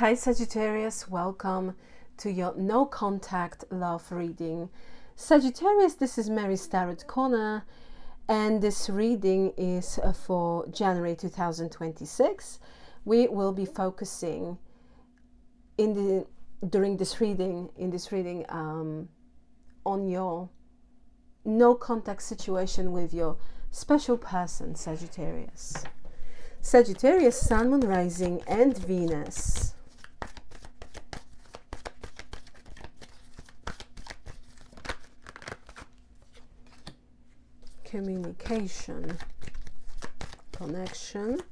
Hi Sagittarius, welcome to your no contact love reading. Sagittarius, this is Mary's Tarot Corner, and this reading is for January 2026. We will be focusing during this reading on your no contact situation with your special person, Sagittarius. Sagittarius, Sun, Moon, Rising, and Venus. Communication, connection,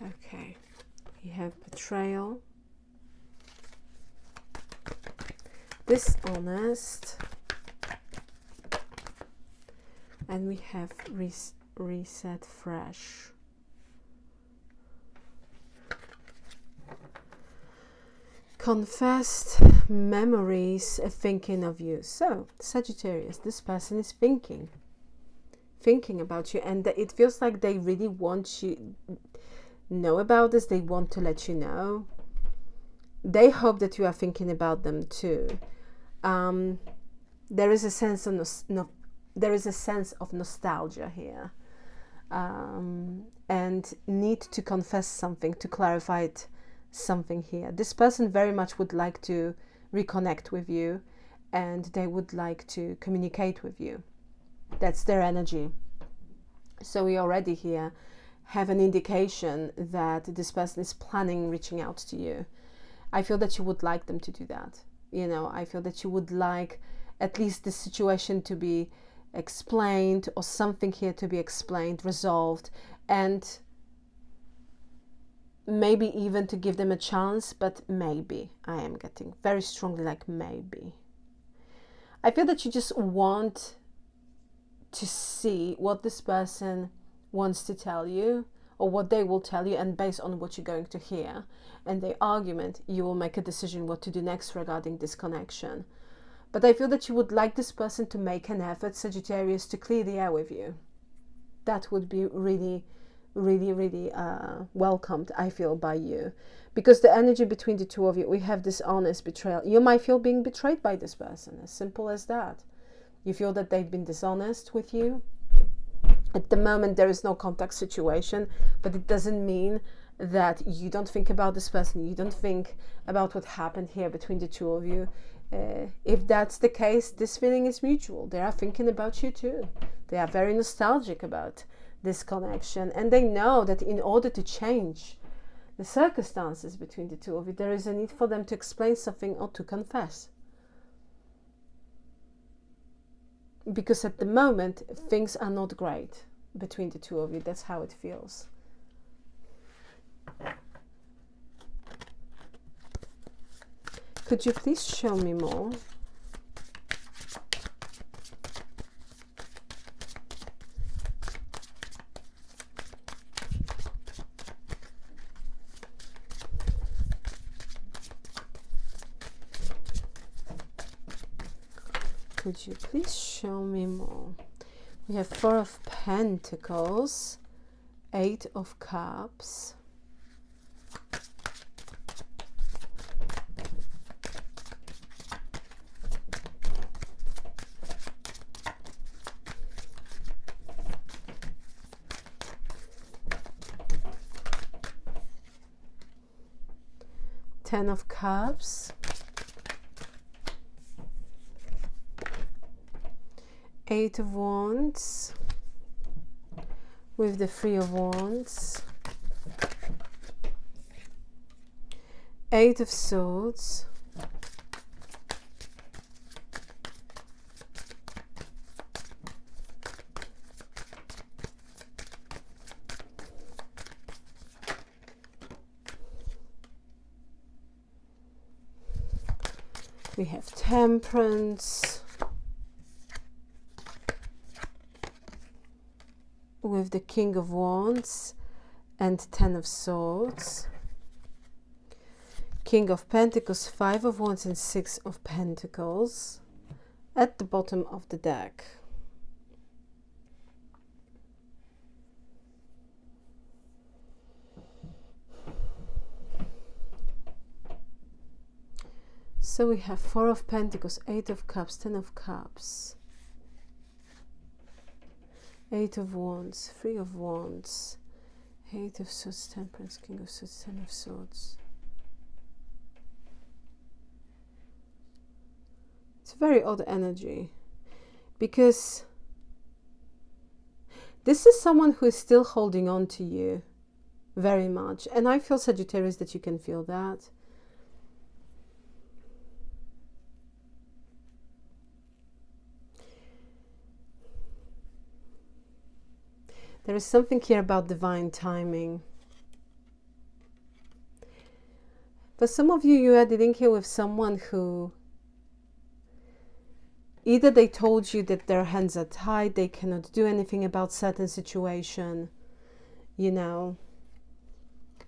okay, we have betrayal, dishonest, and we have reset fresh. Confessed memories, thinking of you. So Sagittarius, this person is thinking about you, and it feels like they really want you know about this. They want to let you know. They hope that you are thinking about them too. There is a sense of nostalgia here, and need to confess something, to clarify something here. This person very much would like to reconnect with you, and they would like to communicate with you. That's their energy. So we already here have an indication that this person is planning reaching out to you. I feel that you would like them to do that. I feel that you would like at least the situation to be explained, or something here to be explained, resolved, and maybe even to give them a chance. But maybe, I am getting very strongly like maybe. I feel that you just want to see what this person wants to tell you, or what they will tell you, and based on what you're going to hear and the argument, you will make a decision what to do next regarding this connection. But I feel that you would like this person to make an effort, Sagittarius, to clear the air with you. That would be really, really, really welcomed, I feel, by you, because the energy between the two of you, we have this honest betrayal. You might feel being betrayed by this person, as simple as that. You feel that they've been dishonest with you. At the moment, there is no contact situation, but it doesn't mean that you don't think about this person. You don't think about what happened here between the two of you. If that's the case, this feeling is mutual. They are thinking about you too. They are very nostalgic about this connection, and they know that in order to change the circumstances between the two of you, there is a need for them to explain something or to confess. Because at the moment, things are not great between the two of you. That's how it feels. Could you please show me more? Could you please show me more? We have 4 of Pentacles, 8 of Cups, Ten of Cups, 8 of Wands, with the 3 of Wands, 8 of Swords, We have Temperance with the King of Wands and Ten of Swords. King of Pentacles, Five of Wands and Six of Pentacles at the bottom of the deck. So we have Four of Pentacles, Eight of Cups, Ten of Cups, Eight of Wands, Three of Wands, Eight of Swords, Temperance, King of Swords, Ten of Swords. It's a very odd energy because this is someone who is still holding on to you very much. And I feel, Sagittarius, that you can feel that. There is something here about divine timing. For some of you, you are dealing here with someone who either they told you that their hands are tied, they cannot do anything about certain situation, you know,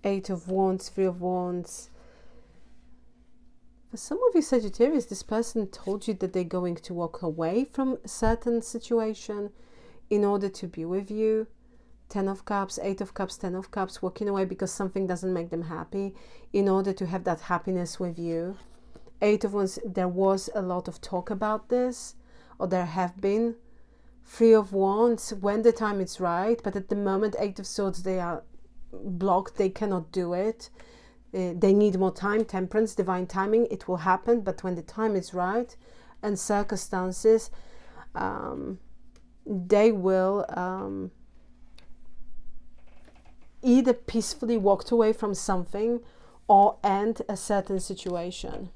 Eight of Wands, Three of Wands. For some of you, Sagittarius, this person told you that they're going to walk away from a certain situation in order to be with you. Ten of Cups, Eight of Cups, Ten of Cups, walking away because something doesn't make them happy in order to have that happiness with you. Eight of Wands, there was a lot of talk about this, or there have been. Three of Wands, when the time is right, but at the moment, Eight of Swords, they are blocked, they cannot do it. They need more time. Temperance, divine timing, it will happen, but when the time is right and circumstances, they will either peacefully walked away from something or end a certain situation.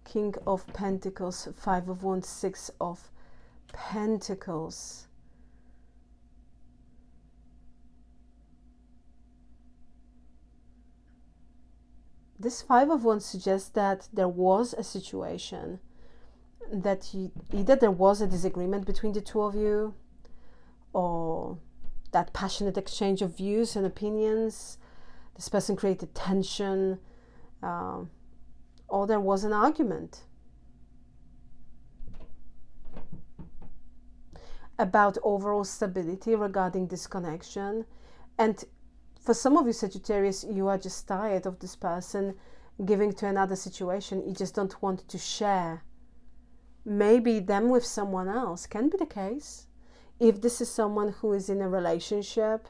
King of Pentacles, Five of Wands, Six of Pentacles. This Five of Wands suggests that there was a situation that either there was a disagreement between the two of you, or that passionate exchange of views and opinions, this person created tension, or there was an argument about overall stability regarding this connection. And for some of you, Sagittarius, you are just tired of this person giving to another situation. You just don't want to share maybe them with someone else. Can be the case. If this is someone who is in a relationship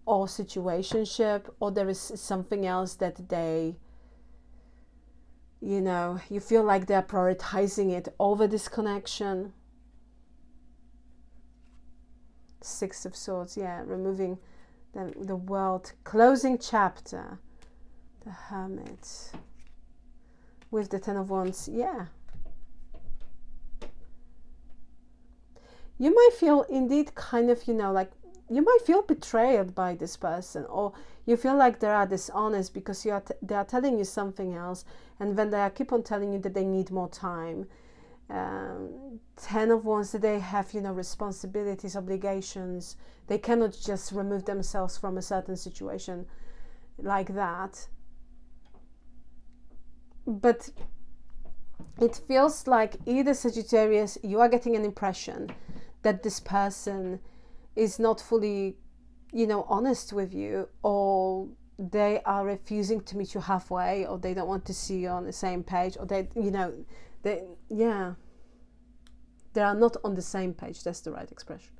or situationship, or there is something else that they, you know, you feel like they're prioritizing it over this connection. Six of Swords, yeah, removing the world, closing chapter, the Hermit. With the Ten of Wands, yeah. You might feel indeed kind of, you know, like you might feel betrayed by this person, or you feel like they are dishonest because they are telling you something else, and then they keep on telling you that they need more time. Ten of Wands, that they have, you know, responsibilities, obligations. They cannot just remove themselves from a certain situation like that. But it feels like either, Sagittarius, you are getting an impression that this person is not fully, you know, honest with you, or they are refusing to meet you halfway, or they don't want to see you on the same page, or they, you know, they are not on the same page. That's the right expression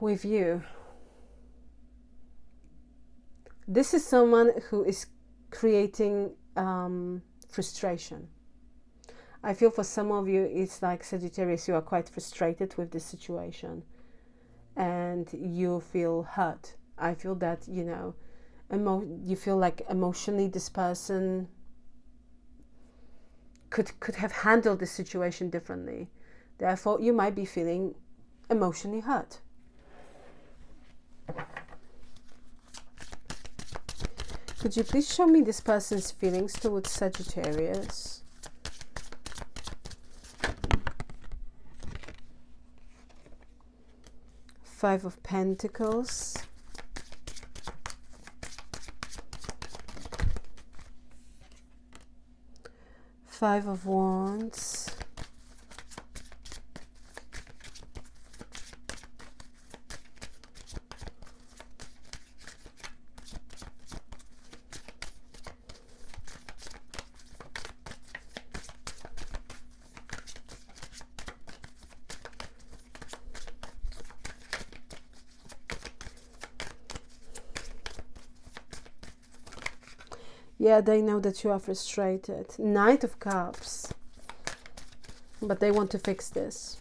with you. This is someone who is creating frustration. I feel for some of you, it's like, Sagittarius, you are quite frustrated with this situation and you feel hurt. I feel that, you know, you feel like emotionally this person could have handled this situation differently. Therefore, you might be feeling emotionally hurt. Could you please show me this person's feelings towards Sagittarius? Five of Pentacles. Five of Wands. Yeah, they know that you are frustrated. Knight of Cups. But they want to fix this.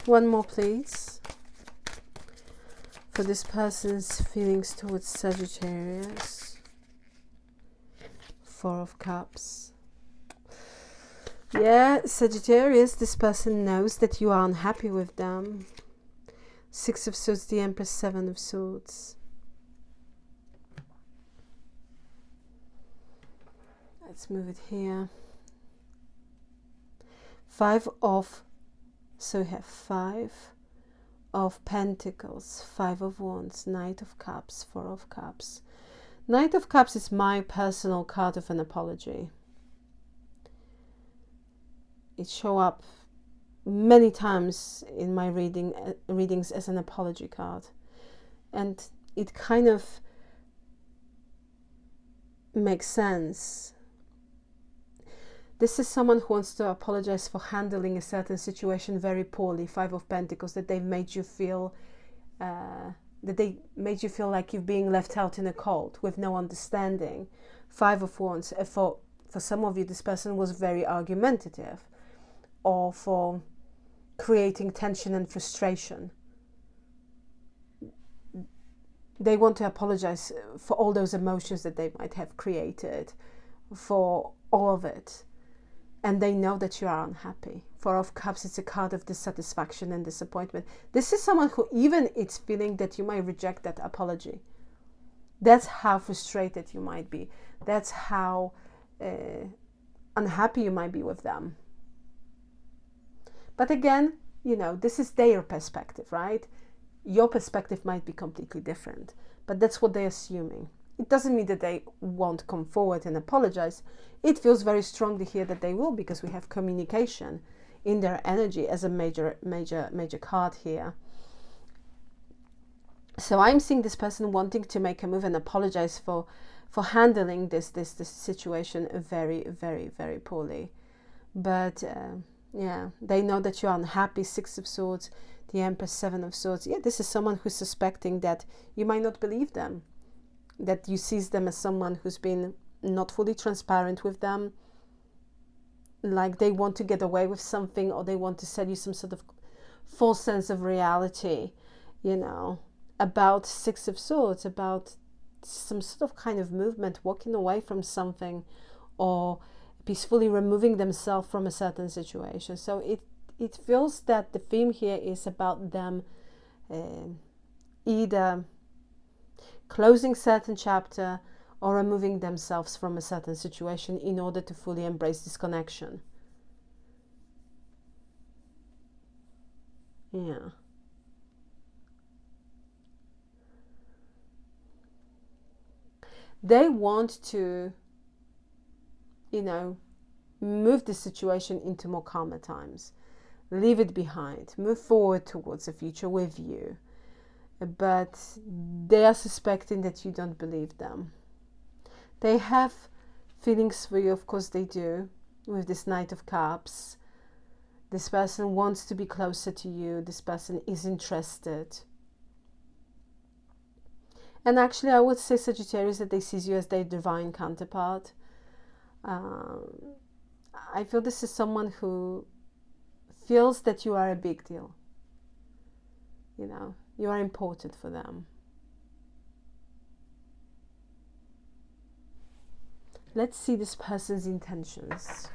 One more, please. For this person's feelings towards Sagittarius. Four of Cups. Yeah, Sagittarius, this person knows that you are unhappy with them. Six of Swords, the Empress, Seven of Swords. Let's move it here. So we have Five of Pentacles, Five of Wands, Knight of Cups, Four of Cups. Knight of Cups is my personal card of an apology. It shows up many times in my readings as an apology card. And it kind of makes sense. This is someone who wants to apologize for handling a certain situation very poorly. Five of Pentacles, that they made you feel like you're being left out in the cold with no understanding. Five of Wands, for some of you, this person was very argumentative, or for creating tension and frustration. They want to apologize for all those emotions that they might have created, for all of it. And they know that you are unhappy. Four of Cups, it's a card of dissatisfaction and disappointment. This is someone who even is feeling that you might reject that apology. That's how frustrated you might be. That's how unhappy you might be with them. But again, you know, this is their perspective, right? Your perspective might be completely different, but that's what they're assuming. It doesn't mean that they won't come forward and apologize. It feels very strongly here that they will, because we have communication in their energy as a major card here. So I'm seeing this person wanting to make a move and apologize for handling this situation very, very, very poorly. But yeah, they know that you're unhappy. Six of Swords, the Empress, Seven of Swords. Yeah, this is someone who's suspecting that you might not believe them, that you see them as someone who's been not fully transparent with them, like they want to get away with something, or they want to sell you some sort of false sense of reality, you know, about Six of Swords, about some sort of kind of movement, walking away from something, or peacefully removing themselves from a certain situation. So it feels that the theme here is about them either closing certain chapter or removing themselves from a certain situation in order to fully embrace this connection. Yeah. They want to, you know, move the situation into more calmer times, leave it behind, move forward towards the future with you. But they are suspecting that you don't believe them. They have feelings for you, of course they do, with this Knight of Cups. This person wants to be closer to you. This person is interested. And actually, I would say, Sagittarius, that they see you as their divine counterpart. I feel this is someone who feels that you are a big deal. You know, you are important for them. Let's see this person's intentions.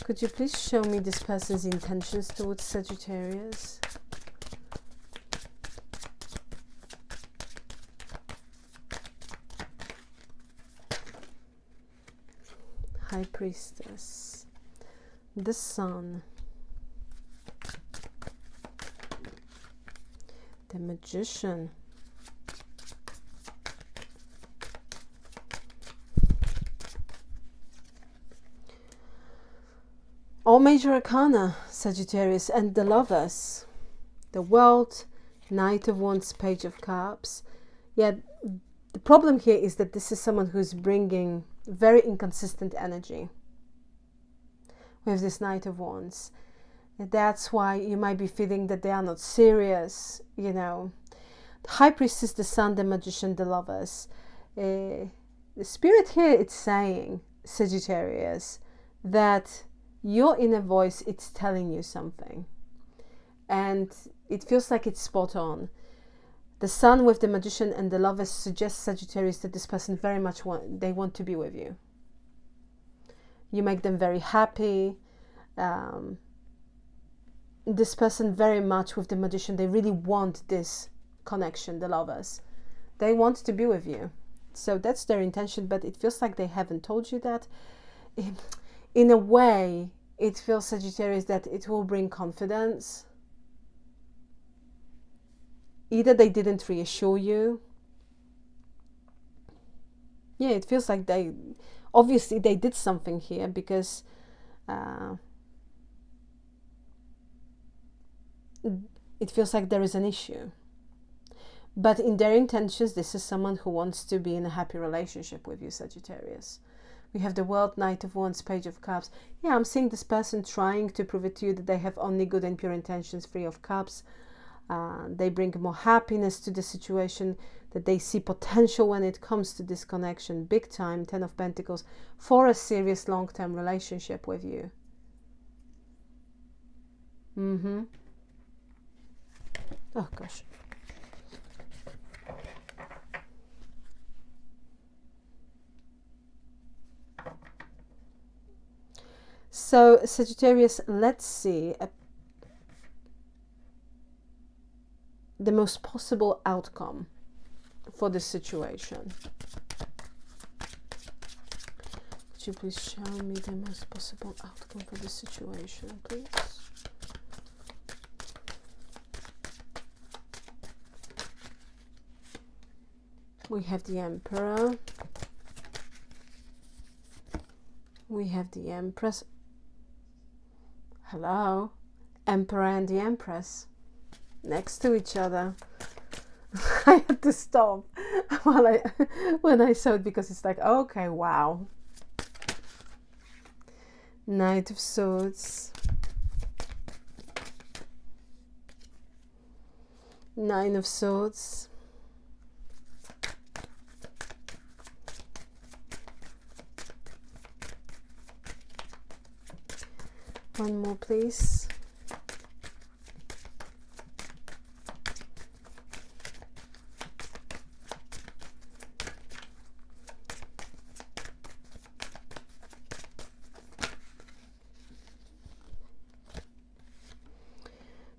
Could you please show me this person's intentions towards Sagittarius? High Priestess, the Sun, the Magician, all major arcana, Sagittarius, and the Lovers, the World, Knight of Wands, Page of Cups. Yeah, the problem here is that this is someone who's bringing very inconsistent energy with this Knight of Wands. That's why you might be feeling that they are not serious, you know. The High Priestess, the Sun, the Magician, the Lovers. The Spirit here, it's saying, Sagittarius, that your inner voice, it's telling you something. And it feels like it's spot on. The Sun with the Magician and the Lovers suggests, Sagittarius, that this person very much want to be with you. You make them very happy. This person very much with the Magician, they really want this connection, the Lovers. They want to be with you. So that's their intention, but it feels like they haven't told you that. In a way, it feels, Sagittarius, that it will bring confidence. Either they didn't reassure you. Yeah, it feels like obviously they did something here, because it feels like there is an issue. But in their intentions, this is someone who wants to be in a happy relationship with you, Sagittarius. We have the World, Knight of Wands, Page of Cups. Yeah, I'm seeing this person trying to prove it to you that they have only good and pure intentions, Three of Cups. They bring more happiness to the situation, that they see potential when it comes to this connection, big time, Ten of Pentacles, for a serious long-term relationship with you. Oh gosh. So Sagittarius, let's see the most possible outcome for this situation. Could you please show me the most possible outcome for this situation, please? We have the Emperor. We have the Empress. Hello. Emperor and the Empress next to each other. I had to stop when I saw it, because it's like, okay, wow. Knight of Swords. Nine of Swords. One more, please.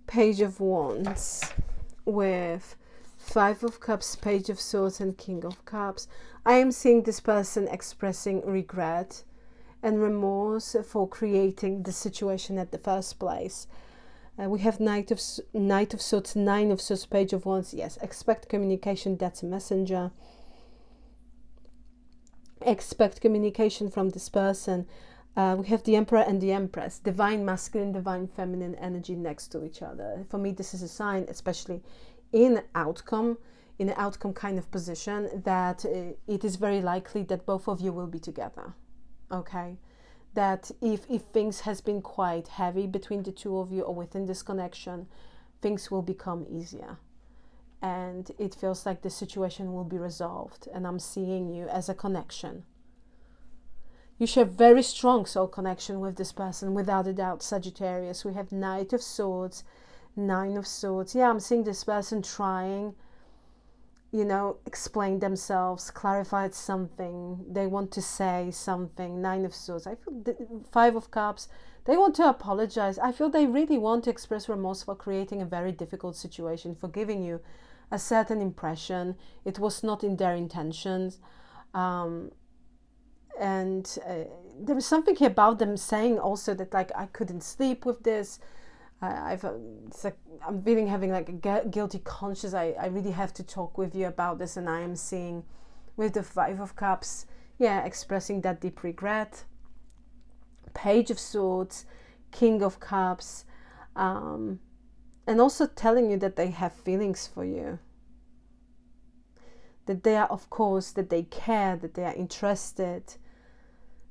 Page of Wands with Five of Cups, Page of Swords, and King of Cups. I am seeing this person expressing regret and remorse for creating the situation at the first place. We have Knight of Swords, Nine of Swords, Page of Wands. Yes, expect communication. That's a messenger. Expect communication from this person. We have the Emperor and the Empress, divine masculine, divine feminine energy next to each other. For me, this is a sign, especially in an outcome kind of position, that it is very likely that both of you will be together. Okay, that if things has been quite heavy between the two of you or within this connection, things will become easier, and it feels like the situation will be resolved. And I'm seeing you as a connection. You share very strong soul connection with this person, without a doubt, Sagittarius. We have Knight of Swords, Nine of Swords. Yeah, I'm seeing this person trying you know, explain themselves, clarified something, they want to say something. Nine of Swords. I feel the Five of Cups, they want to apologize. I feel they really want to express remorse for creating a very difficult situation, for giving you a certain impression. It was not in their intentions. And there was something here about them saying also that, like, I couldn't sleep with this. It's like I'm feeling having like a guilty conscience. I really have to talk with you about this. And I am seeing with the Five of Cups, yeah, expressing that deep regret. Page of Swords, King of Cups, and also telling you that they have feelings for you. That they are, of course, that they care, that they are interested.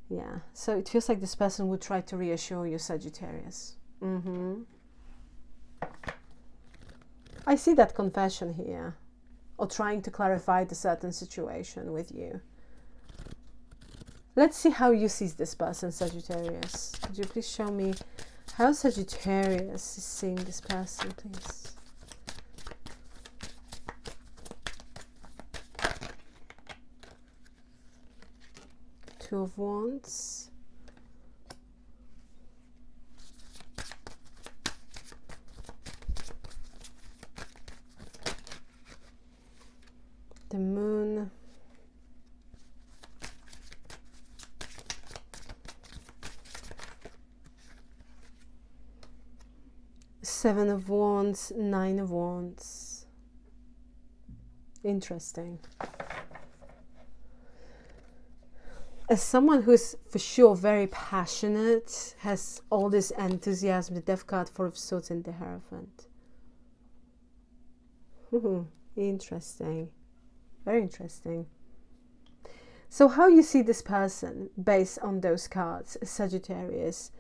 Yeah, so it feels like this person would try to reassure you, Sagittarius. I see that confession here, or trying to clarify the certain situation with you. Let's see how you see this person, Sagittarius. Could you please show me how Sagittarius is seeing this person, please? Two of Wands. The Moon. Seven of Wands, Nine of Wands. Interesting. As someone who is for sure very passionate, has all this enthusiasm, the Death card, Four of Swords, and the Hierophant. Interesting. Very interesting. So how you see this person based on those cards, Sagittarius?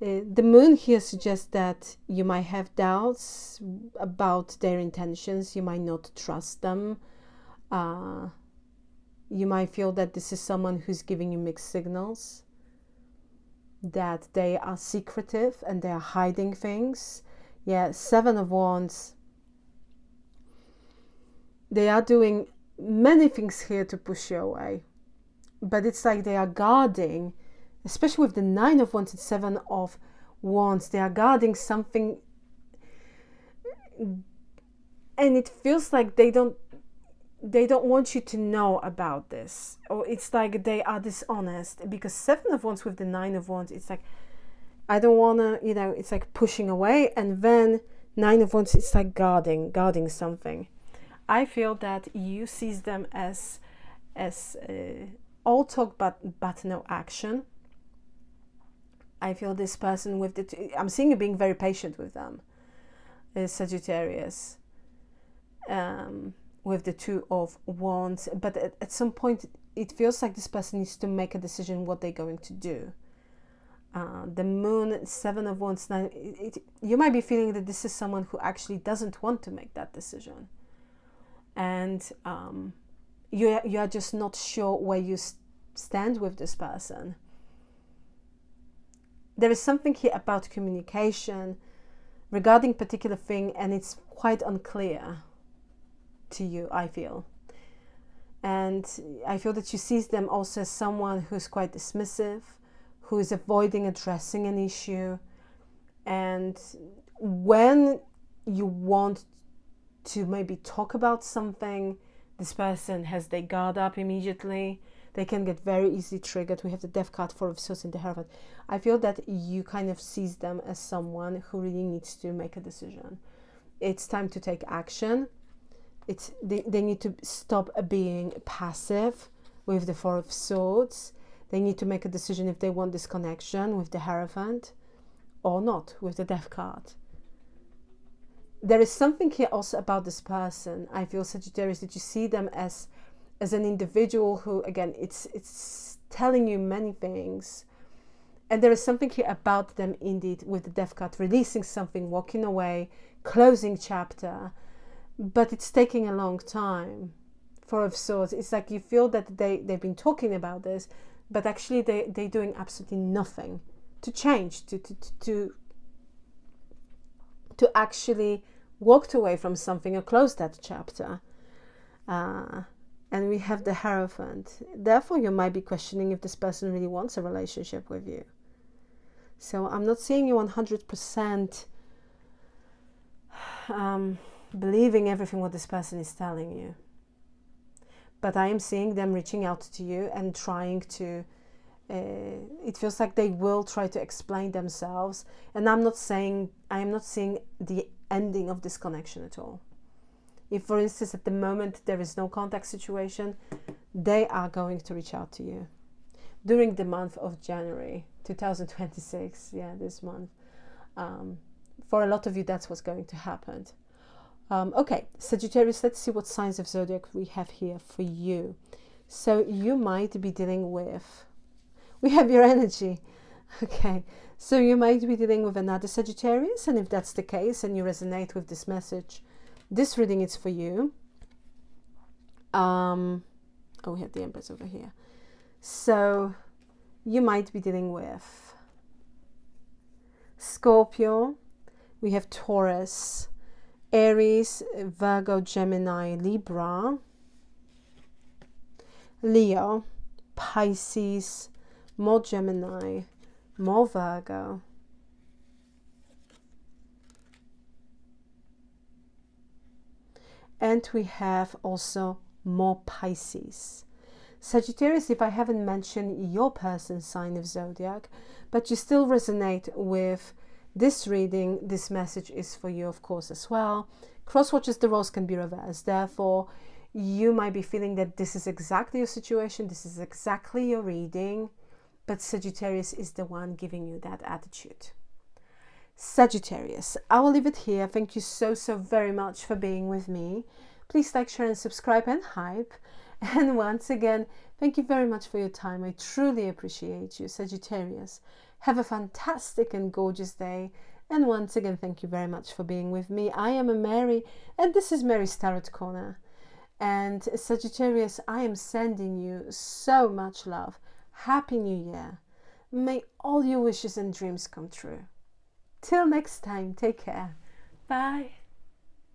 The Moon here suggests that you might have doubts about their intentions. You might not trust them. You might feel that this is someone who's giving you mixed signals, that they are secretive and they are hiding things. Yeah, Seven of Wands. They are doing many things here to push you away. But it's like they are guarding, especially with the Nine of Wands and Seven of Wands. They are guarding something. And it feels like they don't want you to know about this, or it's like they are dishonest, because Seven of Wands with the Nine of Wands, it's like I don't want to, you know, it's like pushing away, and then Nine of Wands, it's like guarding something. I feel that you see them as all talk but no action. I feel this person with I'm seeing you being very patient with them, Sagittarius. With the Two of Wands, but at some point it feels like this person needs to make a decision what they're going to do. The Moon, Seven of Wands, Nine, you might be feeling that this is someone who actually doesn't want to make that decision, and you are just not sure where you stand with this person. There is something here about communication regarding particular thing, and it's quite unclear to you, I feel. And I feel that you see them also as someone who's quite dismissive, who is avoiding addressing an issue. And when you want to maybe talk about something, this person has their guard up immediately. They can get very easily triggered. We have the Death card, Four of Swords, and the Hierophant. I feel that you kind of see them as someone who really needs to make a decision. It's time to take action. They need to stop being passive with the Four of Swords. They need to make a decision if they want this connection with the Hierophant or not with the Death card. There is something here also about this person. I feel, Sagittarius, that you see them as an individual who, again, it's telling you many things. And there is something here about them, indeed, with the Death card, releasing something, walking away, closing chapter. But it's taking a long time. Four of Swords, it's like you feel that they've been talking about this, but actually they're doing absolutely nothing to change, to actually walk away from something or close that chapter. And we have the Hierophant. Therefore, you might be questioning if this person really wants a relationship with you. So I'm not seeing you 100% believing everything what this person is telling you. But I am seeing them reaching out to you and trying to, it feels like they will try to explain themselves. And I am not seeing the ending of this connection at all. If, for instance, at the moment there is no contact situation, they are going to reach out to you during the month of January 2026. Yeah, this month. For a lot of you, that's what's going to happen. Okay, Sagittarius, let's see what signs of Zodiac we have here for you. So you might be dealing with, we have your energy. Okay, so you might be dealing with another Sagittarius, and if that's the case and you resonate with this message, this reading is for you. Oh, we have the Empress over here. So you might be dealing with Scorpio. We have Taurus, Aries, Virgo, Gemini, Libra, Leo, Pisces, more Gemini, more Virgo, and we have also more Pisces. Sagittarius, if I haven't mentioned your person's sign of Zodiac, but you still resonate with this reading, this message is for you, of course, as well. Cross watches, the roles can be reversed. Therefore, you might be feeling that this is exactly your situation, this is exactly your reading, but Sagittarius is the one giving you that attitude. Sagittarius, I will leave it here. Thank you so very much for being with me. Please like, share and subscribe and hype. And once again, thank you very much for your time. I truly appreciate you, Sagittarius. Have a fantastic and gorgeous day. And once again, thank you very much for being with me. I am Mary, and this is Mary's Tarot Corner. And Sagittarius, I am sending you so much love. Happy New Year. May all your wishes and dreams come true. Till next time, take care. Bye.